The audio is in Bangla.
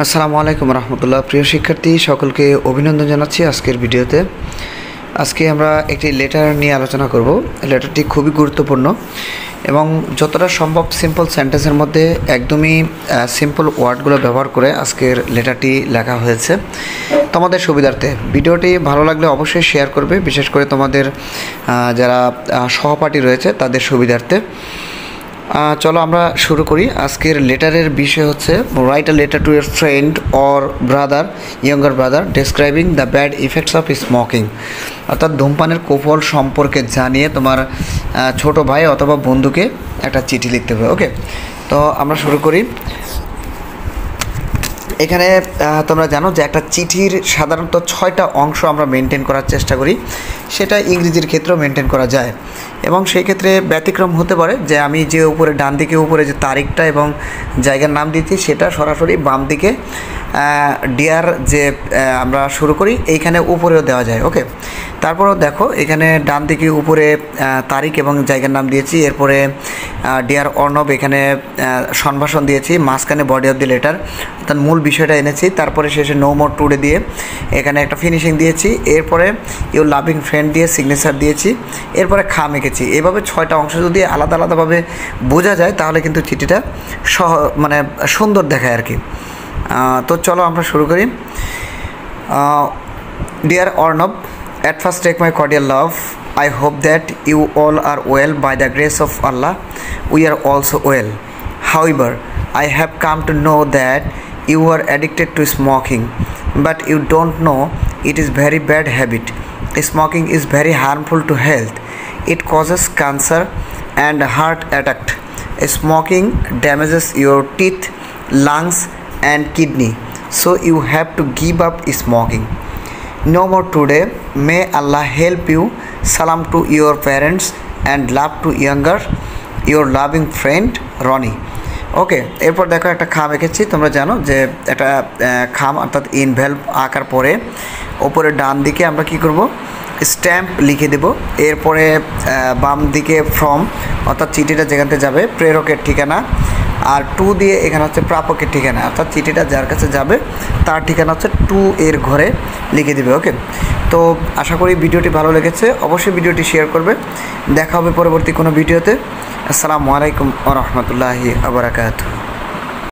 আসসালামু আলাইকুম রহমতুল্লাহ। প্রিয় শিক্ষার্থী সকলকে অভিনন্দন জানাচ্ছি আজকের ভিডিওতে। আজকে আমরা একটি লেটার নিয়ে আলোচনা করব। লেটারটি খুবই গুরুত্বপূর্ণ এবং যতটা সম্ভব সিম্পল সেন্টেন্সের মধ্যে একদমই সিম্পল ওয়ার্ডগুলো ব্যবহার করে আজকের লেটারটি লেখা হয়েছে তোমাদের সুবিধার্থে। ভিডিওটি ভালো লাগলে অবশ্যই শেয়ার করবে, বিশেষ করে তোমাদের যারা সহপাঠী রয়েছে তাদের সুবিধার্থে। চলো আমরা শুরু করি। আজকের লেটারের বিষয় হচ্ছে write a letter to your friend or brother, younger brother, describing the bad effects of smoking. অর্থাৎ ধূমপানের কুফল সম্পর্কে জানিয়ে তোমার ছোট ভাই অথবা বন্ধুকে একটা চিঠি লিখতে হবে। ওকে, তো আমরা শুরু করি। এখানে তোমরা জানো যে একটা চিঠির সাধারণত 6টা অংশ আমরা মেনটেন করার চেষ্টা করি, সেটা ইংরেজির ক্ষেত্রেও মেনটেন করা যায় এবং সেই ক্ষেত্রে ব্যতিক্রম হতে পারে যে আমি যে উপরে ডান দিকে উপরে যে তারিখটা এবং জায়গার নাম দিচ্ছি সেটা সরাসরি বাম দিকে ডিয়ার যে আমরা শুরু করি এইখানে উপরেও দেওয়া যায়। ওকে, তারপরেও দেখো এখানে ডান দিকে উপরে তারিখ এবং জায়গার নাম দিয়েছি, এরপরে ডিয়ার অর্ণব এখানে সম্ভাষণ দিয়েছি, মাঝখানে বডি অফ দি লেটার অর্থাৎ মূল বিষয়টা এনেছি, তারপরে শেষে নো মোর টুডে দিয়ে এখানে একটা ফিনিশিং দিয়েছি, এরপরে ইউর লাভিং ফ্রেন্ড দিয়ে সিগনেচার দিয়েছি, এরপরে খাম এঁকেছি। এভাবে 6টা অংশ যদি আলাদা আলাদাভাবে বোঝা যায় তাহলে কিন্তু চিঠিটা মানে সুন্দর দেখায় আর কি। তো চলো আমরা শুরু করি। Dear Arnab, at first take my cordial love. I hope that you all are well by the grace of Allah. We are also well. However, I have come to know that you are addicted to smoking, but you don't know it is very bad habit. Smoking is very harmful to health. It causes cancer and heart attack. Smoking damages your teeth, lungs and kidney, so you have to give up smoking. No more today. May Allah help you. Salam to your parents and love to younger, your loving friend Ronnie. ওকে, এরপর দেখো একটা খাম এঁকেছি। তোমরা জানো যে একটা খাম অর্থাৎ ইনভেলভ আঁকার পরে ওপরে ডান দিকে আমরা কি করব, স্ট্যাম্প লিখে দেব। এরপরে বাম দিকে ফ্রম অর্থাৎ চিঠিটা যেখানে যাবে প্রেরকের ঠিকানা, আর টু দিয়ে এখানে হচ্ছে প্রাপকের ঠিকানা অর্থাৎ চিঠিটা যার কাছে যাবে তার ঠিকানা হচ্ছে 2 এর ঘরে লিখে দেবে। ওকে, তো আশা করি ভিডিওটি ভালো লেগেছে, অবশ্যই ভিডিওটি শেয়ার করবে। দেখা হবে পরবর্তী কোনো ভিডিওতে। আসসালামু আলাইকুম ওয়া রাহমাতুল্লাহি ওয়া বারাকাতুহু।